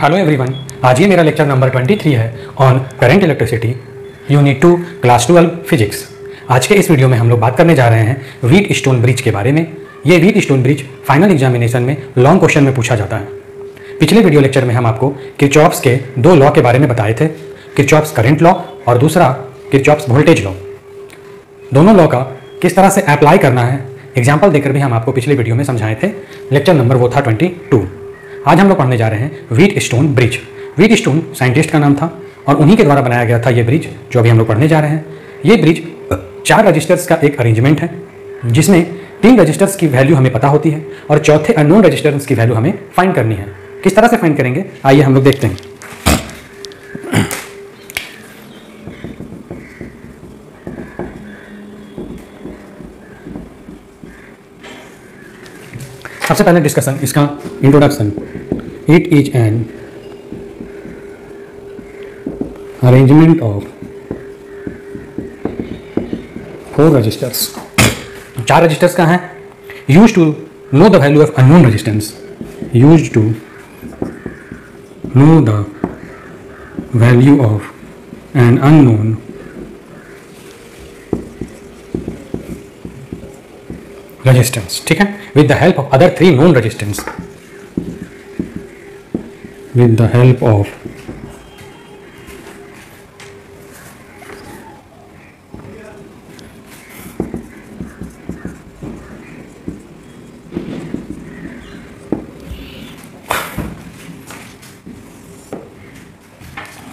Hello everyone, आज ये मेरा लेक्चर नंबर 23 है on current electricity unit 2 class 12 physics. आज के इस वीडियो में हम लोग बात करने जा रहे हैं व्हीट स्टोन ब्रिज के बारे में। ये wheat stone bridge final examination में लॉन्ग क्वेश्चन में पूछा जाता है। पिछले वीडियो लेक्चर में हम आपको किरचॉफ्स के दो लॉ के बारे में बताए थे, किरचॉफ्स करंट लॉ और दूसरा किरचॉफ्स वोल्टेज लॉ। दोनों लॉ का किस तरह से अप्लाई करना है एग्जाम्पल देकर भी हम आपको पिछले वीडियो में समझाए थे। लेक्चर नंबर वो था 22। आज हम लोग पढ़ने जा रहे हैं Wheatstone bridge. Wheat stone scientist का नाम था और उन्हीं के द्वारा बनाया गया था ये ब्रिज जो अभी हम लोग पढ़ने जा रहे हैं। ये ब्रिज 4 रजिस्टर्स का एक अरेंजमेंट है जिसमें 3 रजिस्टर्स की वैल्यू हमें पता होती है और चौथे अननोन रजिस्टर्स की वैल्यू हमें फाइंड करनी है। किस तरह से फाइंड करेंगे आइए हम लोग देखते हैं। सबसे पहले डिस्कशन इसका introduction. It is an arrangement of 4 registers. 4 registers का है use to know the value of unknown resistance. Use to know the value of an unknown resistance। ठीक है, with the help of other 3 known resistance। with the help of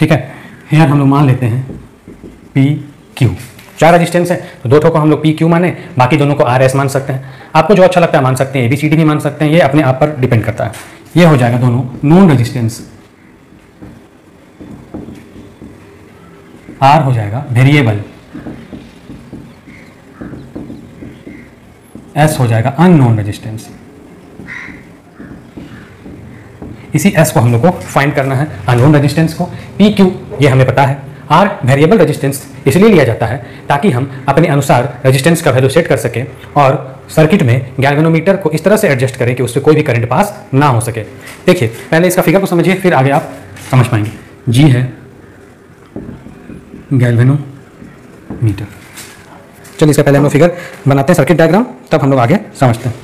ठीक है, यहाँ हम लोग मान लेते हैं पी क्यू। 4 रेजिस्टेंस है तो 2 ठो को हम लोग पी क्यू माने, बाकी दोनों को आर एस मान सकते हैं। आपको जो अच्छा लगता है मान सकते हैं, ABCD भी मान सकते हैं, ये अपने आप पर डिपेंड करता है। ये हो जाएगा दोनों नोन रेजिस्टेंस। आर हो जाएगा वेरिएबल, एस हो जाएगा अननोन रेजिस्टेंस। इसी एस को हम लोग को फाइंड करना है, अननोन रेजिस्टेंस को। पी क्यू ये हमें पता है। आर वेरिएबल रेजिस्टेंस इसलिए लिया जाता है ताकि हम अपने अनुसार रेजिस्टेंस का वैल्यू सेट कर सकें और सर्किट में गैल्वेनोमीटर को इस तरह से एडजस्ट करें कि उससे कोई भी करंट पास ना हो सके। देखिए पहले इसका फिगर को समझिए, फिर आगे आप समझ पाएंगे। जी है गैल्वेनोमीटर। चलिए इसका पहले हम लोग फिगर बनाते हैं, सर्किट डायग्राम, तब हम लोग आगे समझते हैं।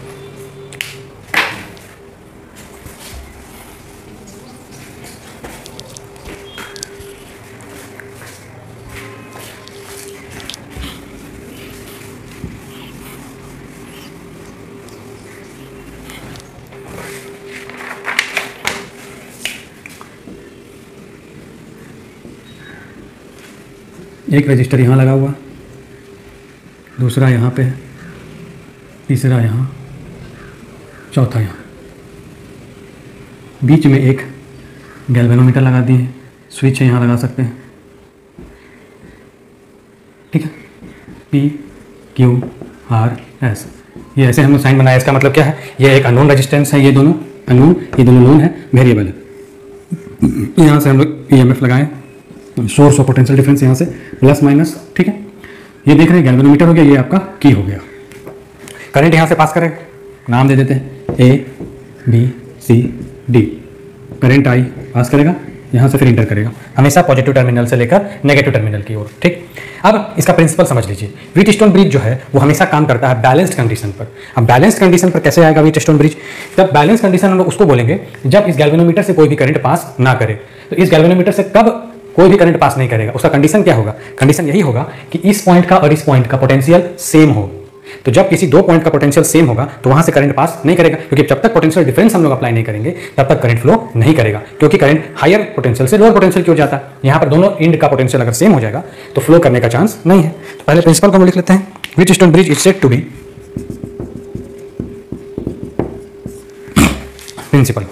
एक रजिस्टर यहाँ लगा हुआ, दूसरा यहाँ पे, तीसरा यहाँ, चौथा यहाँ। बीच में एक गैल्वेनोमीटर लगा दिए हैं, स्विच यहाँ लगा सकते हैं। ठीक है, पी क्यू आर एस, ये ऐसे हम लोग साइन बनाया। इसका मतलब क्या है, ये एक अननोन रेजिस्टेंस है, ये दोनों अननोन, ये दोनों नोन है, वेरिएबल है। यहाँ से हम लोग EMF लगाएं, सोर्स और पोटेंशियल डिफरेंस यहाँ से प्लस माइनस। ठीक है, ये देख रहे हैं गैल्वेनोमीटर हो गया, ये आपका की हो गया। करंट यहाँ से पास करेगा, नाम दे देते हैं ABCD। करंट आई पास करेगा, यहाँ से फिर इंटर करेगा, हमेशा पॉजिटिव टर्मिनल से लेकर नेगेटिव टर्मिनल की ओर। ठीक, अब इसका प्रिंसिपल समझ लीजिए। व्हीट स्टोन ब्रिज जो है वो हमेशा काम करता है बैलेंस्ड कंडीशन पर। अब बैलेंस्ड कंडीशन पर कैसे आएगा व्हीट स्टोन ब्रिज? तब बैलेंस कंडीशन हम लोग उसको बोलेंगे जब इस गैल्वेनोमीटर से कोई भी करंट पास ना करे। तो इस गैल्वेनोमीटर से कब कोई भी करंट पास नहीं करेगा, उसका कंडीशन क्या होगा? कंडीशन यही होगा कि इस पॉइंट का और इस पॉइंट का पोटेंशियल सेम हो। तो जब किसी 2 पॉइंट का पोटेंशियल सेम होगा तो वहां से करंट पास नहीं करेगा, क्योंकि जब तक पोटेंशियल डिफरेंस हम लोग अप्लाई नहीं करेंगे तब तक करंट फ्लो नहीं करेगा, क्योंकि करंट हायर पोटेंशियल से लोअर पोटेंशियल की ओर जाता है। यहाँ पर दोनों एंड का पोटेंशियल अगर सेम हो जाएगा तो फ्लो करने का चांस नहीं है। तो पहले प्रिंसिपल को हम लिख लेते हैं। Wheatstone bridge is said to be principle.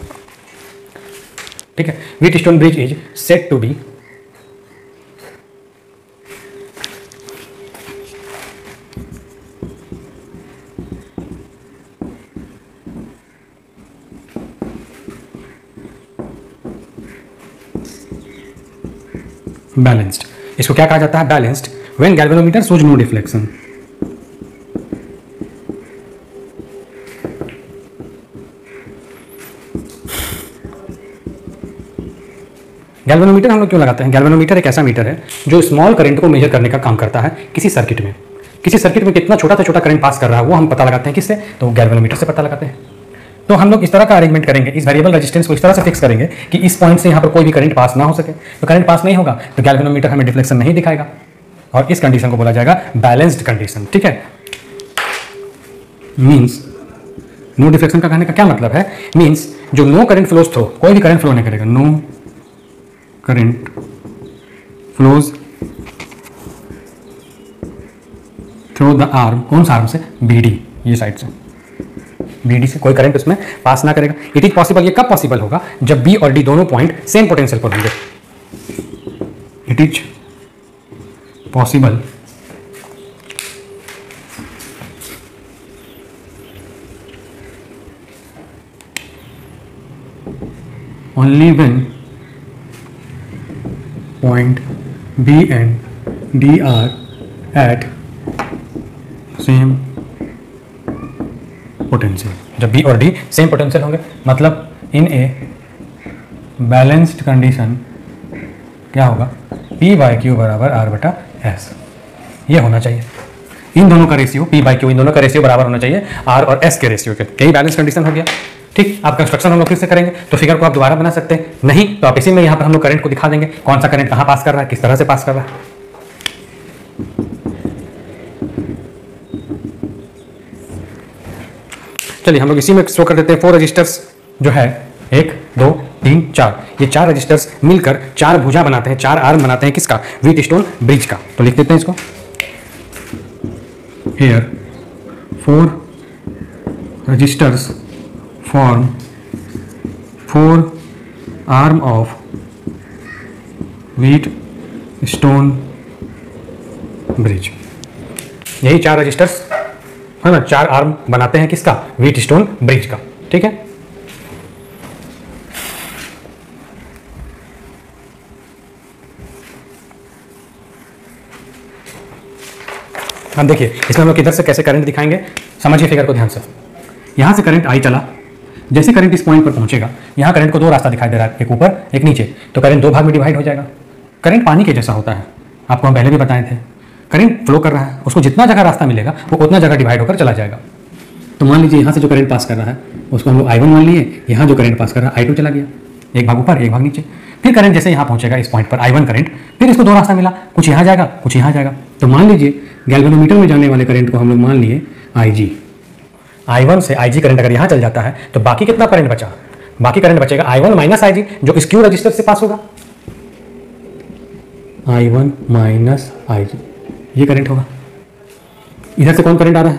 ठीक है, Wheatstone bridge is said to be balanced. इसको क्या कहा जाता है? Balanced when galvanometer shows no deflection. Galvanometer हम लोग क्यों लगाते हैं? गैल्वेनोमीटर एक ऐसा मीटर है जो स्मॉल करंट को मेजर करने का काम करता है किसी सर्किट में। किसी सर्किट में कितना छोटा से छोटा करंट पास कर रहा है वो हम पता लगाते हैं किससे? तो गैल्वेनोमीटर से पता लगाते हैं। तो हम लोग इस तरह का अरेंजमेंट करेंगे, इस वेरिएबल रेजिस्टेंस को इस तरह से फिक्स करेंगे कि इस पॉइंट से यहाँ पर कोई भी करंट पास ना हो सके। तो करंट पास नहीं होगा तो गैल्वेनोमीटर हमें डिफ्लेक्शन नहीं दिखाएगा, और इस कंडीशन को बोला जाएगा बैलेंस्ड कंडीशन। ठीक है, मीन्स नो डिफ्लेक्शन का कहने का क्या मतलब है? मीन्स जो नो करंट फ्लोज थ्रू, कोई भी करंट फ्लो नहीं करेगा, no current flows through the arm. कौन सा आर्म से? बीडी, ये साइड से, बीडी से कोई करंट उसमें पास ना करेगा। इट इज पॉसिबल, ये कब पॉसिबल होगा? जब बी और डी दोनों पॉइंट सेम पोटेंशियल पर होंगे। It is possible only when point B and D are at same potential। जब B और D सेम पोटेंशियल होंगे, मतलब इन ए बैलेंस्ड कंडीशन क्या होगा? P/Q बराबर R/S। ये होना चाहिए, इन दोनों का रेशियो P/Q, इन दोनों का रेशियो बराबर होना चाहिए R और S के रेशियो के। यही बैलेंस कंडीशन हो गया। ठीक, आप कंस्ट्रक्शन हम लोग फिर से करेंगे तो फिगर को आप दोबारा बना सकते हैं, नहीं तो आप इसी में यहाँ पर हम लोग करंट को दिखा देंगे, कौन सा करंट कहाँ पास कर रहा है, किस तरह से पास कर रहा है। चलिए हम लोग इसी में शो कर देते हैं। 4 रजिस्टर्स जो है 1 2 3 4, ये 4 रजिस्टर्स मिलकर 4 भुजा बनाते हैं, 4 आर्म बनाते हैं किसका? व्हीटस्टोन ब्रिज का। तो लिख देते हैं इसको, here 4 registers form 4 arm of Wheatstone bridge। यही 4 रजिस्टर्स है ना, 4 आर्म बनाते हैं किसका? व्हीटस्टोन ब्रिज का। ठीक है, अब देखिए इसमें हम लोग किधर से कैसे करंट दिखाएंगे, समझिए फिगर को ध्यान से। यहां से करंट आई चला, जैसे करंट इस पॉइंट पर पहुंचेगा, यहाँ करंट को 2 रास्ता दिखाई दे रहा है, एक ऊपर एक नीचे, तो करंट 2 भाग में डिवाइड हो जाएगा। करंट पानी के जैसा होता है, आपको हम पहले भी बताए थे। करंट फ्लो कर रहा है, उसको जितना जगह रास्ता मिलेगा वो उतना जगह डिवाइड होकर चला जाएगा। तो मान लीजिए यहाँ से जो करंट पास कर रहा है उसको हम लोग I1 मान लिए, यहाँ जो करंट पास कर रहा है I2 चला गया, एक भाग ऊपर एक भाग नीचे। फिर करंट जैसे यहाँ पहुँचेगा इस पॉइंट पर I1 करंट, फिर इसको 2 रास्ता मिला, कुछ यहाँ जाएगा कुछ यहाँ जाएगा। तो मान लीजिए गैल्वेनोमीटर में जाने वाले करंट को हम लोग मान लिए IG। I1 से IG करंट अगर यहाँ चल जाता है तो बाकी कितना करंट बचा? बाकी करंट बचेगा I1 माइनस IG, जो इस क्यू रजिस्टर से पास होगा। I1 माइनस IG, ये करंट होगा। इधर से कौन करंट आ रहा है?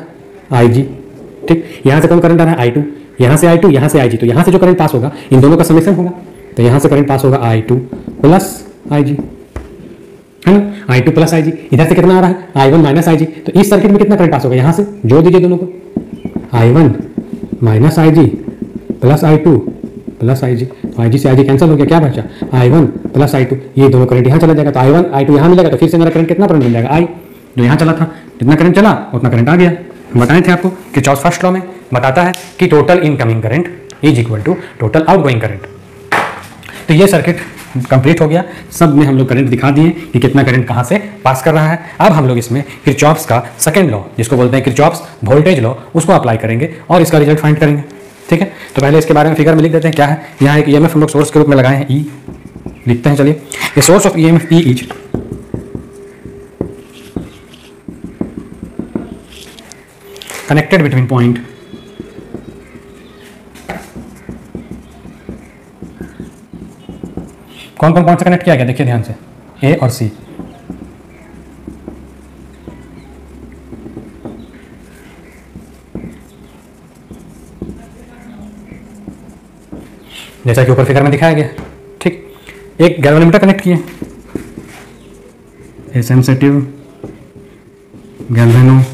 IG। ठीक, यहाँ से कौन करंट आ रहा है? I2। यहाँ से I2, यहाँ से IG, तो यहाँ से जो करंट पास होगा इन दोनों का समेशन होगा, तो यहाँ से करंट पास होगा I2 प्लस IG, है ना। I2 प्लस IG, इधर से कितना आ रहा है? I1 माइनस IG, तो इस सर्किट में कितना करंट पास होगा? यहाँ से जोड़ दीजिए दोनों को, I1 minus IG plus I2 plus IG, तो IG से IG कैंसिल हो गया, क्या बचा? I1 प्लस I2, ये दोनों करंट यहाँ चला जाएगा, तो I1 I2 यहाँ मिलेगा, तो फिर से मेरा करंट कितना करंट मिल जाएगा? I, जो यहाँ चला था जितना करंट चला उतना करंट आ गया। बताए थे आपको कि किरचॉफ फर्स्ट लॉ में बताता है कि total incoming current is equal to total outgoing current. तो ये सर्किट कंप्लीट हो गया, सब में हम लोग करंट दिखा दिए कि कितना करंट कहाँ से पास कर रहा है। अब हम लोग इसमें किरचॉफ्स का सेकंड लॉ, जिसको बोलते हैं किरचॉफ्स वोल्टेज लॉ, उसको अप्लाई करेंगे और इसका रिजल्ट फाइंड करेंगे। ठीक है, तो पहले इसके बारे में फिगर में लिख देते हैं क्या है। यहाँ एक ईएमएफ हम लोग सोर्स के रूप में लगाए हैं, ई लिखते हैं। चलिए, ये source of EMF E is connected between point कौन कौन से कनेक्ट किया गया, देखिए ध्यान से, ए और सी। जैसा कि ऊपर फिगर में दिखाया गया। ठीक, एक गैल्वेनोमीटर कनेक्ट किए, a sensitive galvanometer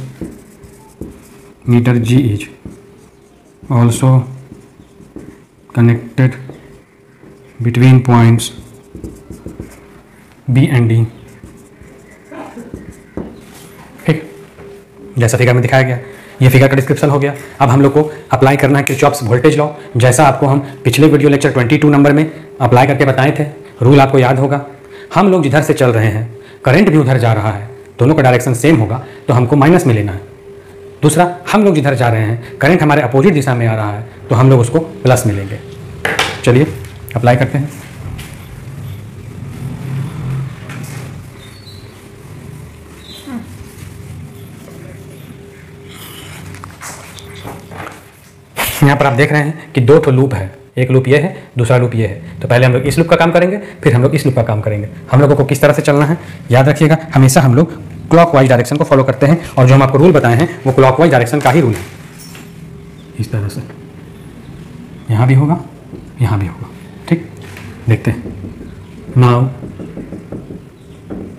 G is also connected between points B and D. ठीक, जैसा फिगर में दिखाया गया, ये फिगर का डिस्क्रिप्शन हो गया। अब हम लोग को अप्लाई करना है किरचॉफ्स वोल्टेज लॉ, जैसा आपको हम पिछले वीडियो लेक्चर 22 नंबर में अप्लाई करके बताए थे। रूल आपको याद होगा, हम लोग जिधर से चल रहे हैं करंट भी उधर जा रहा है, दोनों का डायरेक्शन सेम होगा तो हमको माइनस में लेना है। दूसरा, हम लोग जिधर जा रहे हैं करंट हमारे अपोजिट दिशा में आ रहा है तो हम लोग उसको प्लस में लेंगे। चलिए अप्लाई करते हैं। यहाँ पर आप देख रहे हैं कि दो ठो लूप है, एक लूप ये है, दूसरा लूप ये है। तो पहले हम लोग इस लूप का काम करेंगे, फिर हम लोग इस लूप का काम करेंगे। हम लोगों को किस तरह से चलना है याद रखिएगा, हमेशा हम लोग क्लॉकवाइज डायरेक्शन को फॉलो करते हैं और जो हम आपको रूल बताए हैं वो क्लॉकवाइज डायरेक्शन का ही रूल है। इस तरह से यहाँ भी होगा, यहाँ भी होगा। ठीक, देखते हैं। Now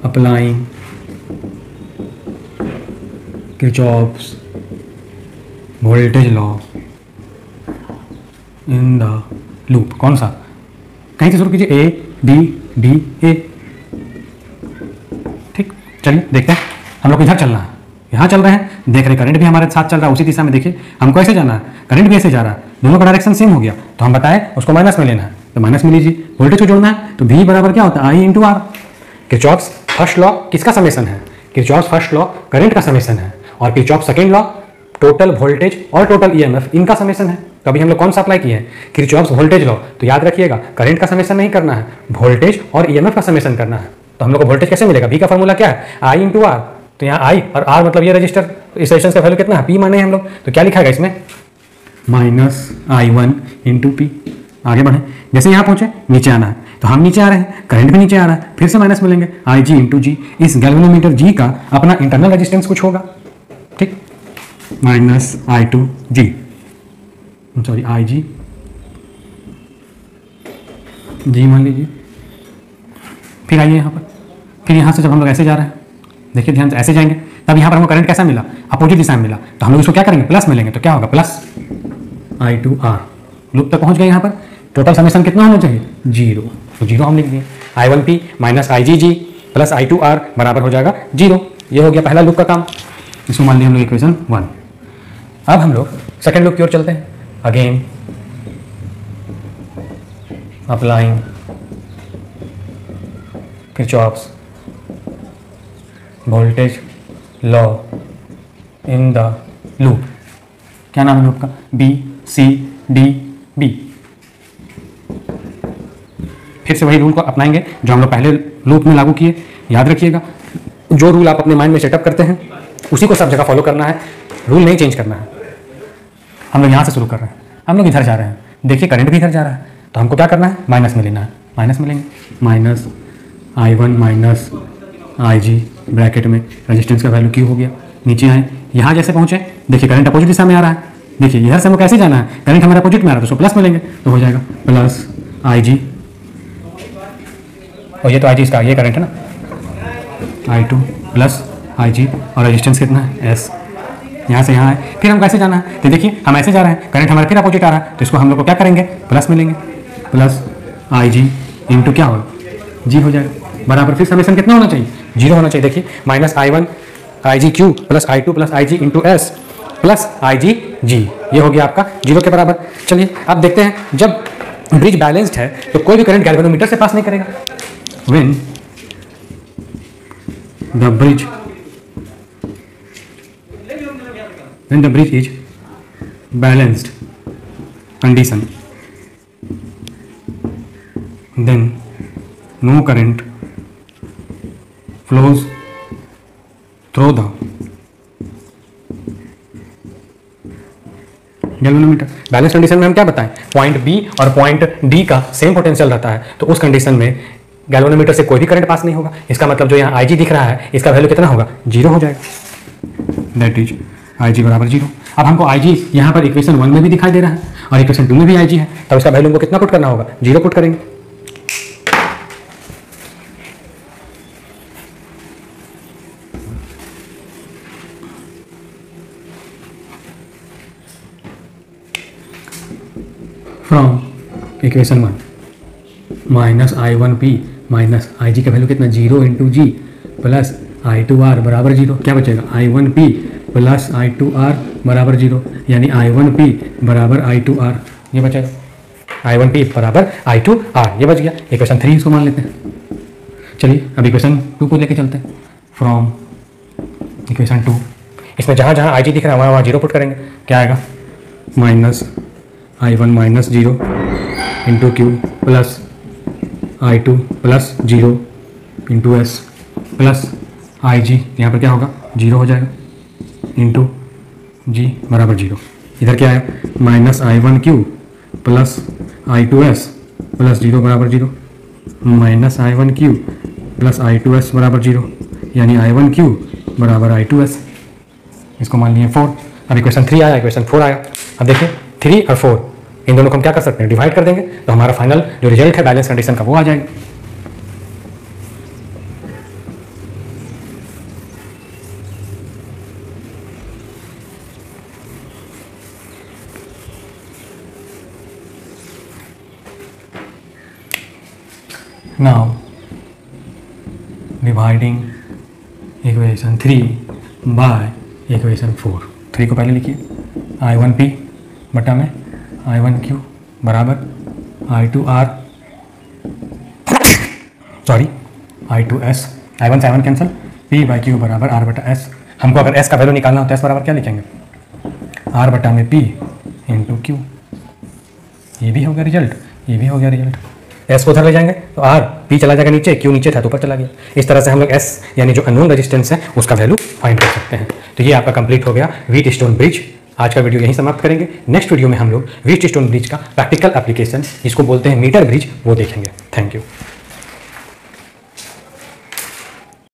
applying Kirchhoff's voltage law in the loop. कौन सा? कहीं से शुरू कीजिए, ए बी डी ए। ठीक, चलिए देखते हैं। हम लोग इधर चलना है, यहाँ चल रहे हैं, देख रहे करंट भी हमारे साथ चल रहा है उसी दिशा में। देखिए हमको ऐसे जाना है, करंट भी ऐसे जा रहा है, दोनों का डायरेक्शन सेम हो गया तो हम बताए उसको माइनस में लेना है, तो माइनस में लीजिए। वोल्टेज को जोड़ना है तो V बराबर क्या होता है, I into R. Kirchhoff's first law किसका समेशन है? किरचॉफ्स फर्स्ट लॉ करंट का समेशन है, और Kirchhoff's second law total voltage और टोटल EMF इनका समेशन है। तो अभी हम लोग कौन सा अप्लाई किए हैं? Kirchhoff's voltage law. तो याद रखिएगा करंट का समेशन नहीं करना है, वोल्टेज और EMF का समेशन करना है। तो हम लोग को वोल्टेज कैसे मिलेगा? V का फॉर्मूला क्या है? I into R. तो यहाँ I और R मतलब ये रजिस्टर, तो इस रेजिस्टेंस का वैल्यू कितना है? P माने हम लोग, तो क्या लिखा है इसमें? Minus I1 into P। आगे बढ़े, जैसे यहाँ पहुंचे नीचे आना है, तो हम नीचे आ रहे हैं, करंट भी नीचे आ रहा है, फिर से माइनस मिलेंगे, IG इंटू G। इस गैल्वेनोमीटर G का अपना इंटरनल रेजिस्टेंस कुछ होगा, ठीक, minus I2G, sorry IG G मान लीजिए। फिर आइए यहाँ पर, फिर यहाँ से जब हम लोग ऐसे जा रहे हैं, देखिए ध्यान से ऐसे जाएंगे, तब यहाँ पर हमको करंट कैसा मिला? अपोजिट दिशा में मिला, तो हम लोग इसको क्या करेंगे? प्लस में लेंगे। तो क्या होगा? Plus I2R। लूप तक पहुँच गए, यहाँ पर टोटल समेशन कितना होना चाहिए? 0। तो 0 हम लिख दिए। I1P minus IGG plus I2R बराबर हो जाएगा 0। ये हो गया पहला लूप का काम, इसको मान लिया हम लोग इक्वेशन 1। अब हम लोग सेकेंड लूप की ओर चलते हैं। Again applying Kirchhoff's voltage law in the loop. क्या नाम है लूप का? B C D B। फिर से वही रूल को अपनाएंगे जो हम लोग पहले लूप में लागू किए। याद रखिएगा, जो रूल आप अपने माइंड में सेटअप करते हैं उसी को सब जगह फॉलो करना है, रूल नहीं चेंज करना है। हम लोग यहाँ से शुरू कर रहे हैं, हम लोग इधर जा रहे हैं, देखिए करंट भी इधर जा रहा है, तो हमको क्या करना है? माइनस में लेना है। माइनस में लेंगे, minus I1 minus IG bracket में रेजिस्टेंस का वैल्यू Q हो गया। नीचे आए, यहाँ जैसे पहुँचे, देखिए करंट अपोजिट दिशा में आ रहा है, देखिए इधर से हमको कैसे जाना है? करंट हमारे अपोजिट में आ रहा है तो उसको प्लस में लेंगे, तो हो जाएगा प्लस IG। और ये तो IG इसका, ये करंट है ना, I2 प्लस IG, और रेजिस्टेंस कितना है? S। यहाँ से यहाँ है, फिर हम कैसे जाना है? तो देखिए हम ऐसे जा रहे हैं, करंट हमारे फिर अपोजिट आ रहा है, तो इसको हम लोग को क्या करेंगे? प्लस में लेंगे, प्लस IG इंटू क्या होगा? G हो जाएगा बराबर। फिर समेशन कितना होना चाहिए? 0 होना चाहिए। देखिए minus I1 IGQ plus I2 plus IG into S plus IGG, ये हो गया आपका 0 के बराबर। चलिए अब देखते हैं, जब ब्रिज बैलेंस्ड है तो कोई भी करंट गैल्वेनोमीटर से पास नहीं करेगा। When the bridge is balanced condition, then no current flows through the galvanometer. Balance condition में हम क्या बताएं? पॉइंट बी और पॉइंट डी का सेम पोटेंशियल रहता है, तो उस कंडीशन में गैल्वेनोमीटर से कोई भी करंट पास नहीं होगा। इसका मतलब जो यहाँ IG दिख रहा है, इसका वैल्यू कितना होगा? 0 हो जाएगा। दैट इज IG बराबर 0। अब हमको IG यहाँ पर इक्वेशन 1 में भी दिखाई दे रहा है और इक्वेशन 2 में भी IG है, तब इसका वैल्यू हमको कितना पुट करना होगा? 0 पुट करेंगे। From equation 1 minus I1P minus IG का वैल्यू कितना? 0 इंटू G प्लस I2R बराबर 0। क्या बचेगा? I1P प्लस I2R बराबर 0, यानी I1P बराबर I2R, ये बचेगा। I1P बराबर I2R, ये बच गया। इक्वेशन 3 इसको मान लेते हैं। चलिए अब इक्वेशन 2 को लेके चलते हैं। फ्रॉम इक्वेशन 2, इसमें जहाँ जहाँ IG दिख रहा है वहाँ वहाँ 0 पुट करेंगे। क्या आएगा? Minus I1 minus 0 into Q plus I2 plus 0 into S plus IG, यहाँ पर क्या होगा? 0 हो जाएगा इंटू G बराबर 0। इधर क्या है? Minus I1Q plus I2S plus 0 बराबर 0, माइनस I1Q प्लस I2S बराबर 0, यानी I1Q बराबर I2S। इसको मान लिए 4। अब इक्वेशन 3 आया, इक्वेशन 4 आया। अब देखिए 3 और 4 इन दोनों को हम क्या कर सकते हैं? डिवाइड कर देंगे तो हमारा फाइनल जो रिजल्ट है बैलेंस कंडीशन का वो आ जाएगा। Now dividing equation 3 by equation 4, 3 को पहले लिखिए। I1P बटा में I1Q बराबर I2R सॉरी I2S, I1 से I1 cancel, P by Q बराबर R बटा S। हमको अगर S का वैल्यू निकालना हो तो S बराबर क्या लिखेंगे? R बटा में P इंटू Q। ये भी हो गया रिजल्ट, ये भी हो गया रिजल्ट। S को उधर ले जाएंगे तो R, P चला जाएगा नीचे, Q नीचे था तो ऊपर चला गया। इस तरह से हम लोग S यानी जो अननोन रेजिस्टेंस है उसका वैल्यू फाइंड कर सकते हैं। तो ये आपका कंप्लीट हो गया व्हीट स्टोन ब्रिज। आज का वीडियो यहीं समाप्त करेंगे। नेक्स्ट वीडियो में हम लोग व्हीट स्टोन ब्रिज का प्रैक्टिकल एप्लीकेशन, जिसको बोलते हैं मीटर ब्रिज, वो देखेंगे। Thank you.